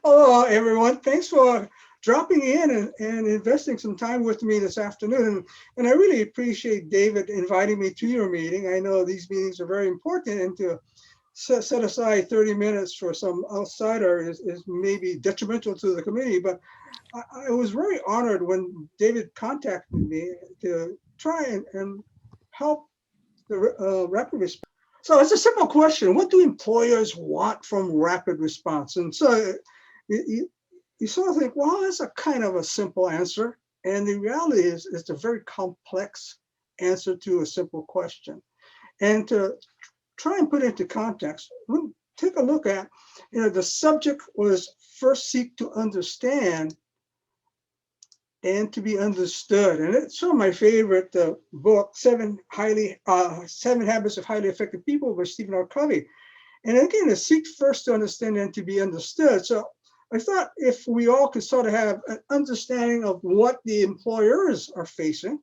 Hello, everyone. Thanks for dropping in and investing some time with me this afternoon. And I really appreciate David inviting me to your meeting. I know these meetings are very important, and to set aside 30 minutes for some outsider is maybe detrimental to the committee. But I was very honored when David contacted me to try and help the rapid response. So it's a simple question. What do employers want from rapid response? And so you, you sort of think, well, that's a kind of a simple answer. And the reality is, it's a very complex answer to a simple question. And to try and put it into context, we'll take a look at, the subject was first seek to understand and to be understood. And it's one of my favorite book, Seven Habits of Highly Effective People by Stephen R. Covey. And again, it's seek first to understand and to be understood. So I thought if we all could sort of have an understanding of what the employers are facing,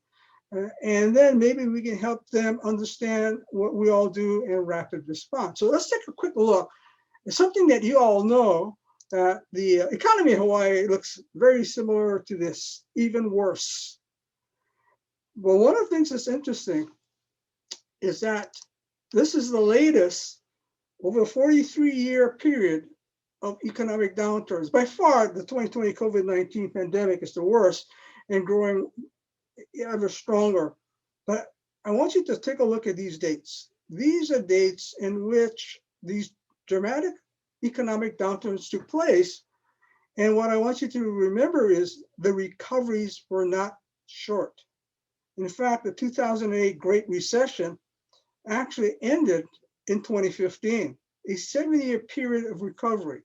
and then maybe we can help them understand what we all do in rapid response. So let's take a quick look. It's something that you all know, that the economy of Hawaii looks very similar to this, even worse. But one of the things that's interesting is that this is the latest over a 43-year period of economic downturns. By far, the 2020 COVID-19 pandemic is the worst and growing ever stronger. But I want you to take a look at these dates. These are dates in which these dramatic economic downturns took place. And what I want you to remember is the recoveries were not short. In fact, the 2008 Great Recession actually ended in 2015, a 7-year period of recovery.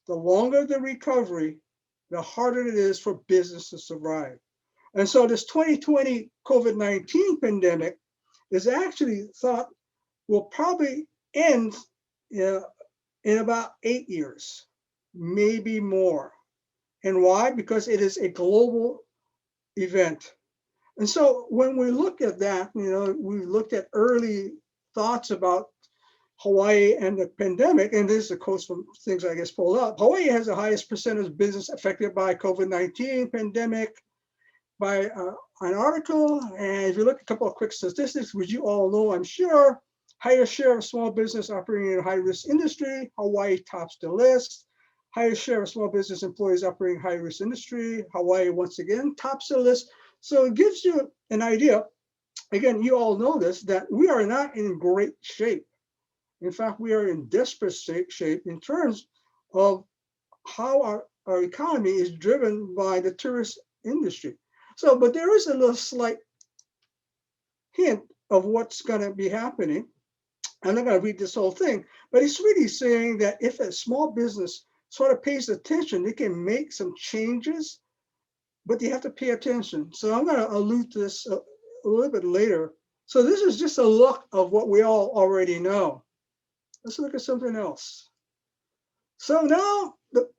The longer the recovery, the harder it is for business to survive. And so this 2020 COVID-19 pandemic is actually thought will probably end in about 8 years, maybe more. And why? Because it is a global event. And so when we look at that, we looked at early thoughts about Hawaii and the pandemic, and this is a quote from things I guess pulled up. Hawaii has the highest percentage of business affected by COVID-19 pandemic by an article. And if you look at a couple of quick statistics, which you all know, I'm sure, highest share of small business operating in a high-risk industry, Hawaii tops the list. Highest share of small business employees operating high-risk industry, Hawaii once again tops the list. So it gives you an idea, again, you all know this, that we are not in great shape. In fact, we are in desperate shape in terms of how our economy is driven by the tourist industry. So, but there is a little slight hint of what's going to be happening. I'm not going to read this whole thing, but it's really saying that if a small business sort of pays attention, they can make some changes, but they have to pay attention. So I'm going to allude to this a little bit later. So this is just a look of what we all already know. Let's look at something else. So now the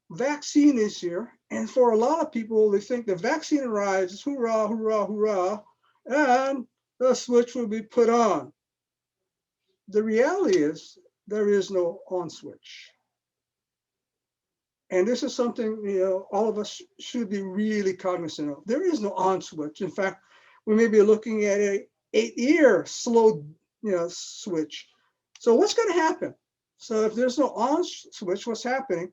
vaccine is here. And for a lot of people, they think the vaccine arrives, hoorah, hoorah, hoorah, and the switch will be put on. The reality is there is no on switch. And this is something, all of us should be really cognizant of. There is no on switch. In fact, we may be looking at an 8-year slow, switch. So what's going to happen? So if there's no on switch, what's happening?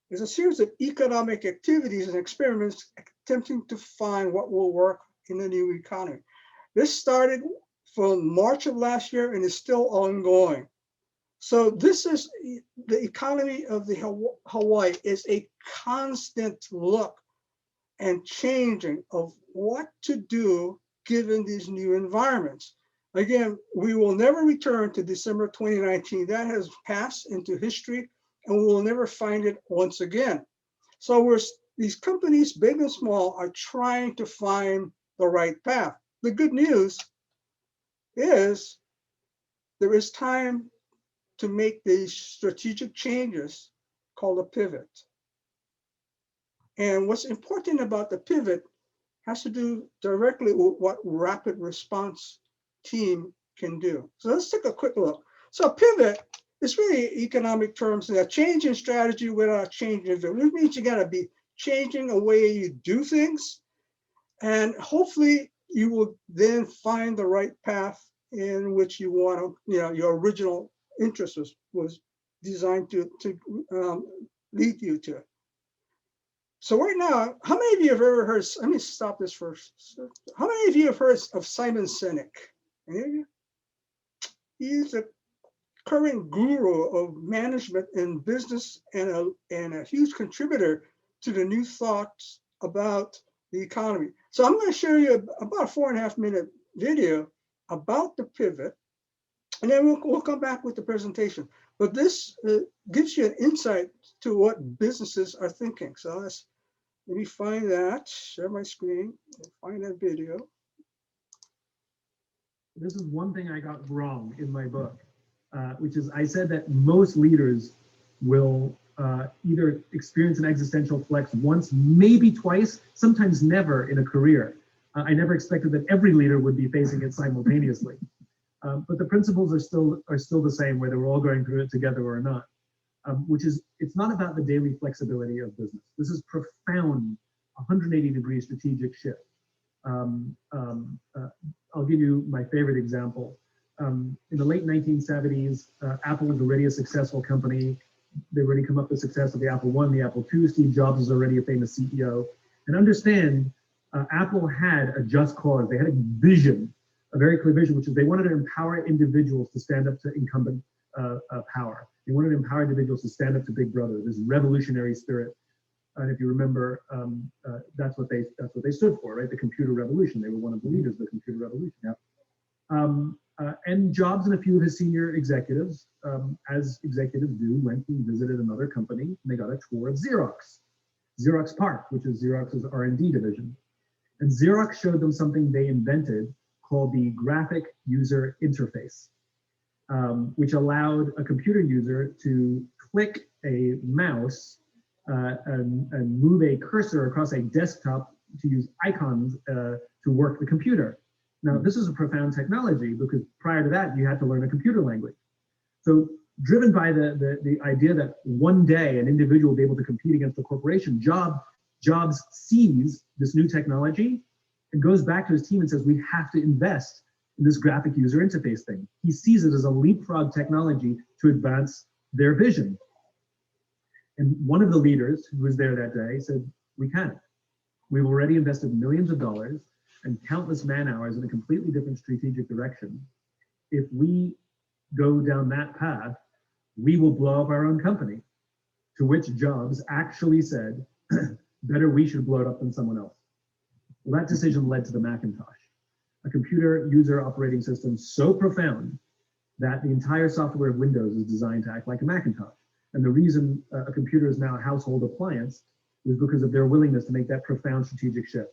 There's a series of economic activities and experiments attempting to find what will work in the new economy. This started from March of last year and is still ongoing. So this is the economy of the Hawaii is a constant look and changing of what to do given these new environments. Again, we will never return to December 2019. That has passed into history and we will never find it once again. So these companies, big and small, are trying to find the right path. The good news is there is time to make these strategic changes called a pivot. And what's important about the pivot has to do directly with what rapid response team can do. So let's take a quick look. So pivot it's really economic terms, a change in strategy without changing it, which means you got to be changing the way you do things. And hopefully you will then find the right path in which you want to, your original interest was designed to lead you to it. So right now, how many of you have ever heard, let me stop this first. How many of you have heard of Simon Sinek? Any of you? He's a current guru of management and business and a huge contributor to the new thoughts about the economy. So I'm going to show you about a 4.5-minute video about the pivot, and then we'll come back with the presentation. But this gives you an insight to what businesses are thinking. So let me find that, share my screen, find that video. This is one thing I got wrong in my book, which is I said that most leaders will either experience an existential flex once, maybe twice, sometimes never in a career. I never expected that every leader would be facing it simultaneously. But the principles are still the same, whether we're all going through it together or not, which is, it's not about the daily flexibility of business. This is profound, 180-degree strategic shift. I'll give you my favorite example. In the late 1970s, Apple was already a successful company. They'd already come up with success with the Apple I, the Apple II. Steve Jobs was already a famous CEO. And understand, Apple had a just cause. They had a vision, a very clear vision, which is they wanted to empower individuals to stand up to incumbent power. They wanted to empower individuals to stand up to Big Brother, this revolutionary spirit. And if you remember, that's what they stood for, right? The computer revolution. They were one of the leaders of the computer revolution. Yeah. And Jobs and a few of his senior executives, as executives do, went and visited another company, and they got a tour of Xerox PARC, which is Xerox's R&D division. And Xerox showed them something they invented called the graphic user interface, which allowed a computer user to click a mouse and move a cursor across a desktop to use icons to work the computer. Now, this is a profound technology because prior to that, you had to learn a computer language. So driven by the idea that one day an individual will be able to compete against a corporation, Jobs sees this new technology and goes back to his team and says, we have to invest in this graphic user interface thing. He sees it as a leapfrog technology to advance their vision. And one of the leaders who was there that day said, we can. We've already invested millions of dollars and countless man hours in a completely different strategic direction. If we go down that path, we will blow up our own company. To which Jobs actually said, better we should blow it up than someone else. Well, that decision led to the Macintosh, a computer user operating system so profound that the entire software of Windows is designed to act like a Macintosh. And the reason a computer is now a household appliance is because of their willingness to make that profound strategic shift.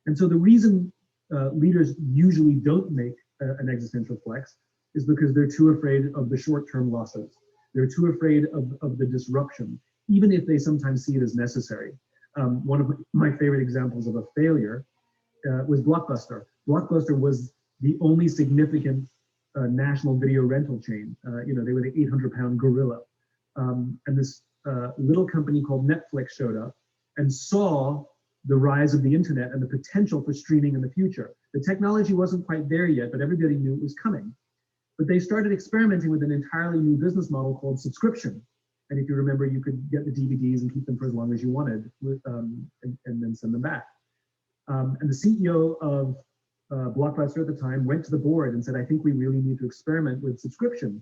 And so the reason leaders usually don't make an existential flex is because they're too afraid of the short-term losses. They're too afraid of the disruption, even if they sometimes see it as necessary. One of my favorite examples of a failure was Blockbuster. Blockbuster was the only significant national video rental chain. They were the 800-pound gorilla. And this little company called Netflix showed up and saw the rise of the internet and the potential for streaming in the future. The technology wasn't quite there yet, but everybody knew it was coming. But they started experimenting with an entirely new business model called subscription. And if you remember, you could get the DVDs and keep them for as long as you wanted, and then send them back. And the CEO of Blockbuster at the time went to the board and said, I think we really need to experiment with subscription.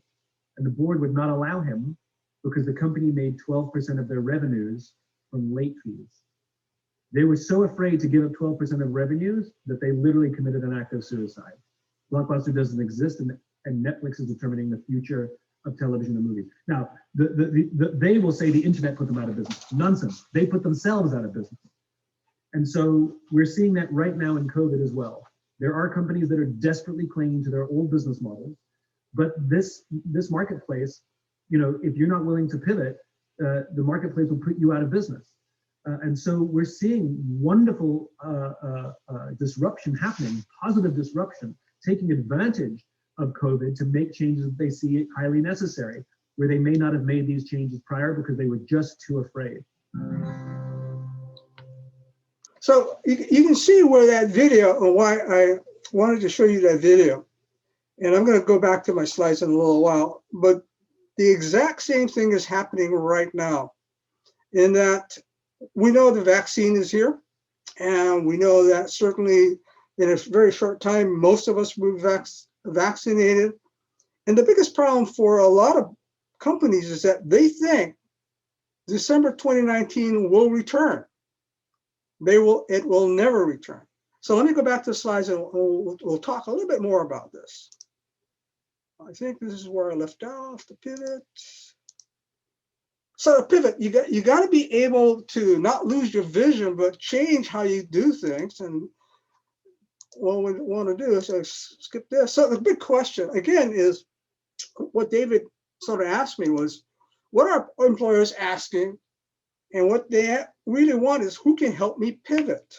And the board would not allow him because the company made 12% of their revenues from late fees. They were so afraid to give up 12% of revenues that they literally committed an act of suicide. Blockbuster doesn't exist, and Netflix is determining the future of television and movies. Now, they will say the internet put them out of business. Nonsense. They put themselves out of business. And so we're seeing that right now in COVID as well. There are companies that are desperately clinging to their old business models, but this marketplace, if you're not willing to pivot, the marketplace will put you out of business. And so we're seeing wonderful disruption happening, positive disruption, taking advantage of COVID to make changes that they see highly necessary. where they may not have made these changes prior because they were just too afraid. So you can see where that video, and why I wanted to show you that video. And I'm going to go back to my slides in a little while, but the exact same thing is happening right now, in that we know the vaccine is here, and we know that certainly in a very short time, most of us will be vaccinated. And the biggest problem for a lot of companies is that they think December 2019 will return. It will never return. So let me go back to the slides and we'll talk a little bit more about this. I think this is where I left off, the pivot. So the pivot, you got to be able to not lose your vision, but change how you do things. And what we want to do is skip this. So the big question again is what David sort of asked me was, what are employers asking? And what they really want is, who can help me pivot?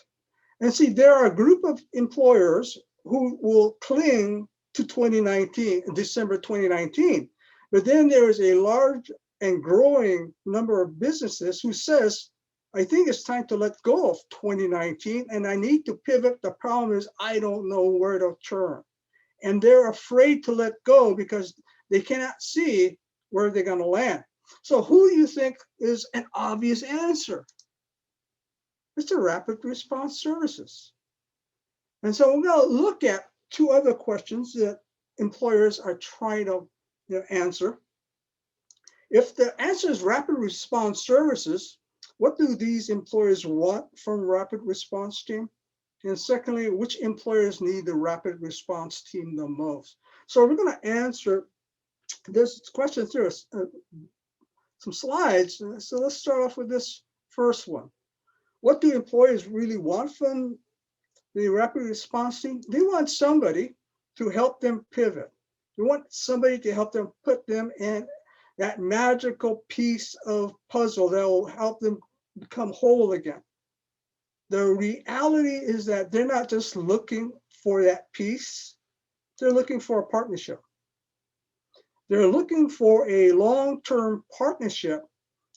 And see, there are a group of employers who will cling to 2019, December 2019. But then there is a large and growing number of businesses who says, I think it's time to let go of 2019 and I need to pivot. The problem is I don't know where to turn. And they're afraid to let go because they cannot see where they're going to land. So who do you think is an obvious answer? It's the rapid response services. And so we're going to look at two other questions that employers are trying to answer. If the answer is rapid response services, what do these employers want from rapid response team? And secondly, which employers need the rapid response team the most? So we're going to answer this question through some slides. So let's start off with this first one. What do employers really want from the rapid response team? They want somebody to help them pivot. They want somebody to help them put them in that magical piece of puzzle that will help them become whole again. The reality is that they're not just looking for that piece, they're looking for a partnership. They're looking for a long-term partnership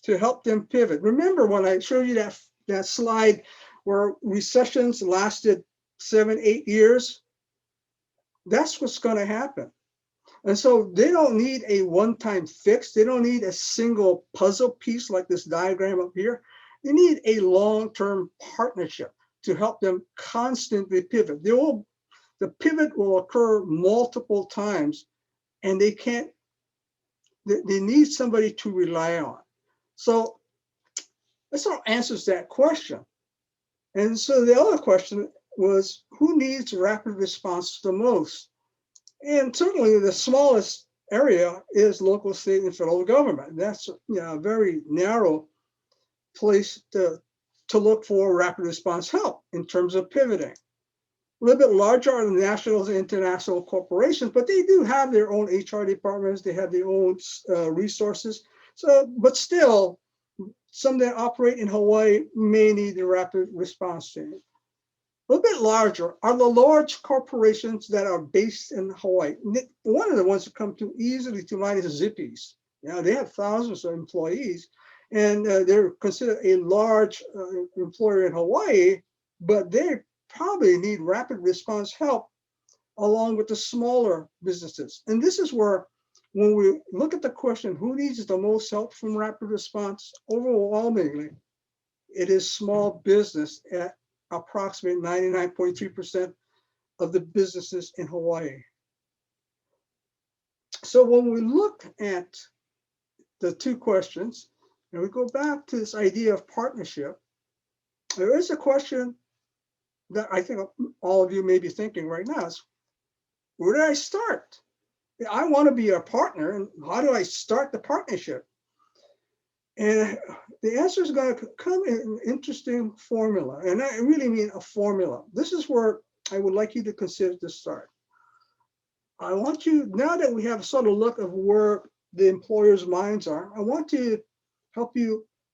to help them pivot. Remember when I showed you that slide where recessions lasted 7-8 years? That's what's going to happen. And so they don't need a one-time fix. They don't need a single puzzle piece like this diagram up here. They need a long-term partnership to help them constantly pivot. The pivot will occur multiple times, and they need somebody to rely on. So that sort of answers that question. And so the other question was, who needs rapid response the most? And certainly the smallest area is local, state, and federal government. That's a very narrow place to look for rapid response help in terms of pivoting. A little bit larger are the national and international corporations, but they do have their own HR departments. They have their own resources. So, but still, some that operate in Hawaii may need the rapid response team. A little bit larger are the large corporations that are based in Hawaii. One of the ones that come easily to mind is Zippy's. They have thousands of employees, and they're considered a large employer in Hawaii, but they probably need rapid response help along with the smaller businesses. And this is where, when we look at the question, who needs the most help from rapid response, overwhelmingly, it is small business at approximately 99.3% of the businesses in Hawaii. So when we look at the two questions, and we go back to this idea of partnership, there is a question that I think all of you may be thinking right now is, where do I start? I want to be a partner, and how do I start the partnership? And the answer is going to come in an interesting formula, and I really mean a formula. This is where I would like you to consider to start. I want you, now that we have a sort of look of where the employers' minds are, I want to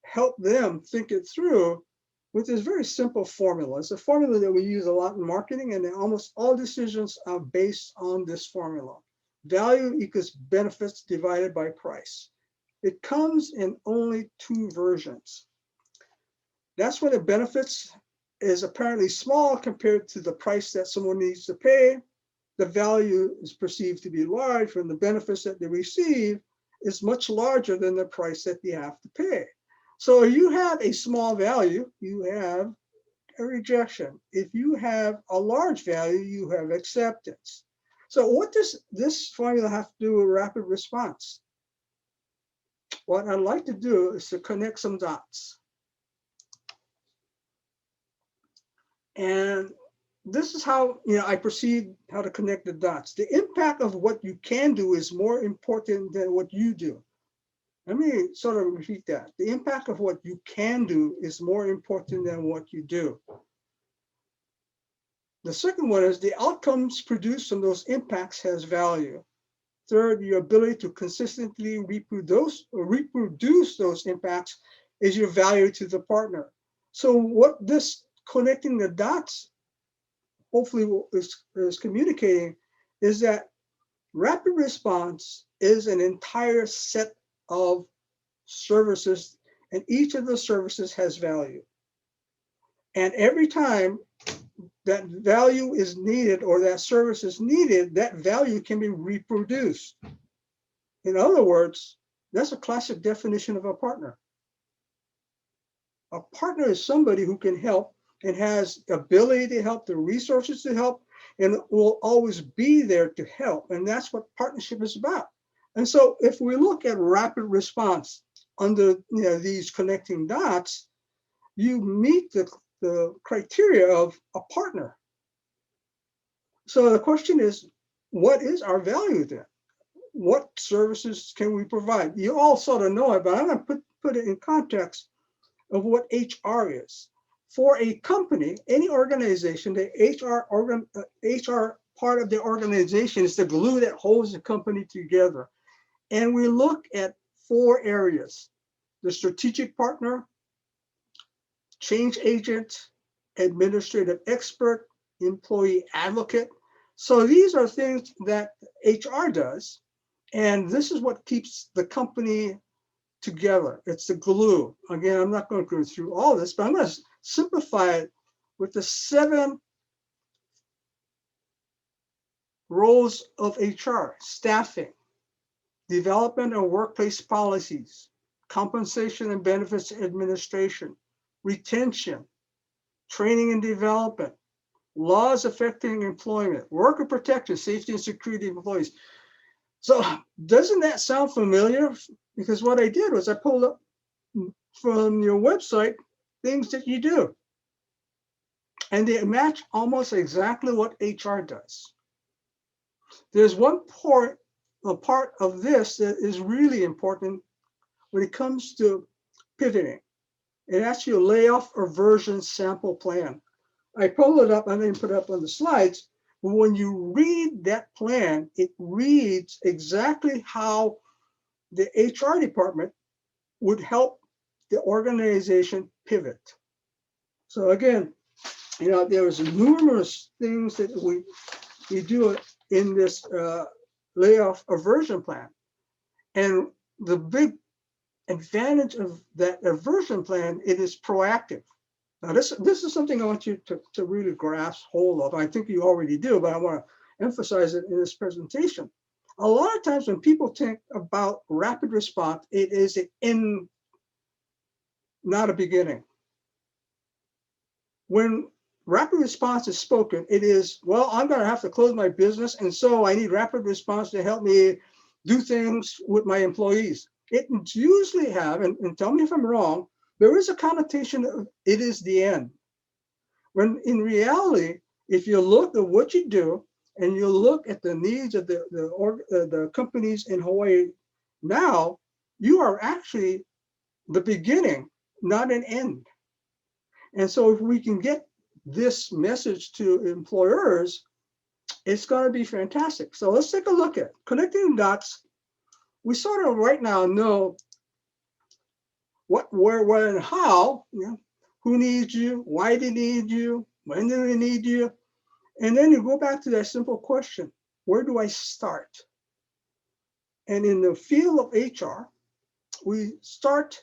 help them think it through with this very simple formula. It's a formula that we use a lot in marketing, and almost all decisions are based on this formula. Value equals benefits divided by price. It comes in only 2 versions. That's when the benefits is apparently small compared to the price that someone needs to pay. The value is perceived to be large when the benefits that they receive is much larger than the price that they have to pay. So if you have a small value, you have a rejection. If you have a large value, you have acceptance. So what does this formula have to do with rapid response? What I'd like to do is to connect some dots. And this is how I proceed how to connect the dots. The impact of what you can do is more important than what you do. Let me sort of repeat that. The impact of what you can do is more important than what you do. The second one is the outcomes produced from those impacts has value. Third, your ability to consistently reproduce those impacts is your value to the partner. So what this connecting the dots hopefully is communicating is that rapid response is an entire set of services, and each of the services has value. And every time that value is needed or that service is needed, that value can be reproduced. In other words, that's a classic definition of a partner. A partner is somebody who can help and has the ability to help, the resources to help, and will always be there to help. And that's what partnership is about. And so if we look at rapid response under these connecting dots, you meet the criteria of a partner. So the question is, what is our value then? What services can we provide? You all sort of know it, but I'm going to put it in context of what HR is. For a company, any organization, the HR part of the organization is the glue that holds the company together. And we look at 4 areas: the strategic partner, change agent, administrative expert, employee advocate. So these are things that HR does. And this is what keeps the company together. It's the glue. Again, I'm not going to go through all this, but I'm going to simplify it with the 7 roles of HR: staffing, development of workplace policies, compensation and benefits administration, retention, training and development, laws affecting employment, worker protection, safety and security of employees. So doesn't that sound familiar? Because what I did was I pulled up from your website things that you do. And they match almost exactly what HR does. There's one part of this that is really important when it comes to pivoting. It asks you a layoff aversion sample plan. I pulled it up, I didn't put it up on the slides, but when you read that plan, it reads exactly how the HR department would help the organization pivot. So again, there's numerous things that we do in this layoff aversion plan. And the big advantage of that aversion plan, it is proactive. Now, this is something I want you to really grasp hold of. I think you already do, but I want to emphasize it in this presentation. A lot of times when people think about rapid response, it is an end, not a beginning. When rapid response is spoken, it is, well, I'm going to have to close my business, and so I need rapid response to help me do things with my employees. It usually have, and tell me if I'm wrong, there is a connotation of it is the end. When in reality, if you look at what you do and you look at the needs of the companies in Hawaii now, you are actually the beginning, not an end. And so if we can get this message to employers, it's going to be fantastic. So let's take a look at connecting the dots. We sort of right now know what, where, when, and how, who needs you, why they need you, when do they need you? And then you go back to that simple question, where do I start? And in the field of HR, we start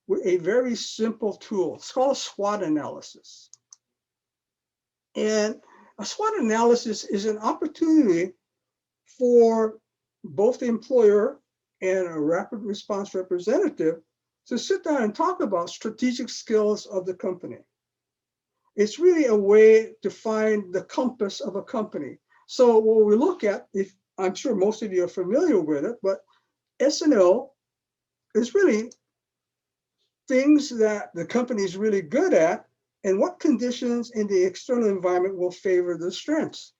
with a very simple tool. It's called SWOT analysis. And a SWOT analysis is an opportunity for both the employer and a rapid response representative to sit down and talk about strategic skills of the company. It's really a way to find the compass of a company. So what we look at, if I'm sure most of you are familiar with it, but S&O is really things that the company is really good at and what conditions in the external environment will favor the strengths.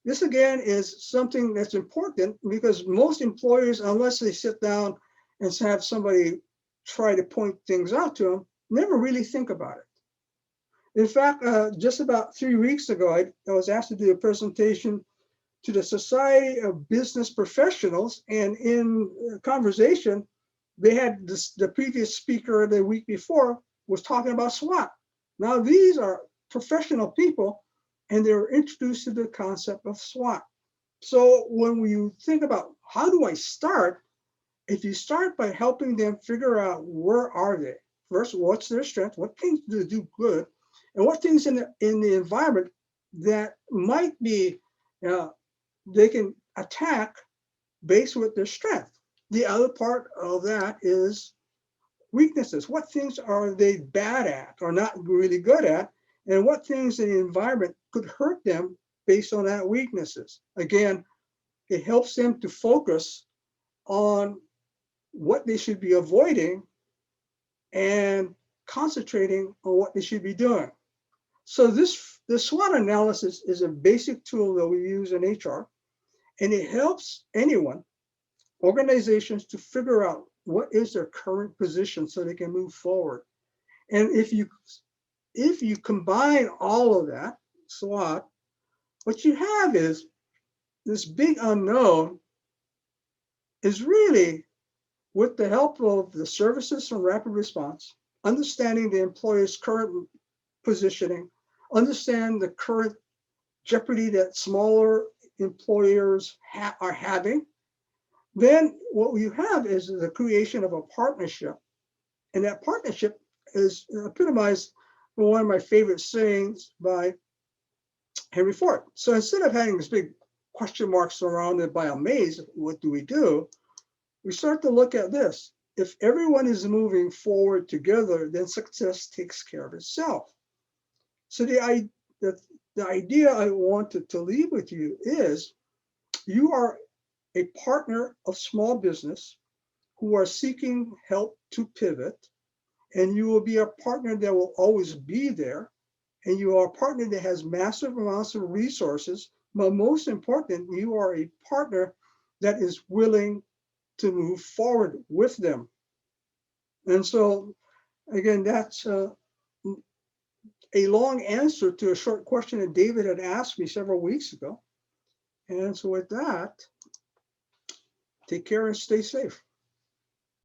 This again is something that's important because most employers, unless they sit down and have somebody try to point things out to them, never really think about it. In fact, just about 3 weeks ago, I was asked to do a presentation to the Society of Business Professionals, and in conversation, they had the previous speaker the week before was talking about SWOT. Now these are professional people, and they were introduced to the concept of SWOT. So when you think about how do I start, if you start by helping them figure out where are they, first, what's their strength, what things do they do good, and what things in the environment that might be they can attack based with their strength. The other part of that is weaknesses. What things are they bad at or not really good at? And what things in the environment could hurt them based on that weaknesses? Again, it helps them to focus on what they should be avoiding and concentrating on what they should be doing. So the SWOT analysis is a basic tool that we use in HR, and it helps anyone, organizations, to figure out what is their current position so they can move forward. And if you combine all of that, SWOT, what you have is this big unknown is really, with the help of the services from rapid response, understanding the employer's current positioning, understand the current jeopardy that smaller employers are having, then what you have is the creation of a partnership. And that partnership is epitomized by one of my favorite sayings by Henry Ford. So instead of having this big question mark surrounded by a maze, what do? We start to look at this. If everyone is moving forward together, then success takes care of itself. So the idea I wanted to leave with you is you are a partner of small business who are seeking help to pivot, and you will be a partner that will always be there, and you are a partner that has massive amounts of resources, but most important, you are a partner that is willing to move forward with them. And so, again, that's a long answer to a short question that David had asked me several weeks ago. And so with that, take care and stay safe.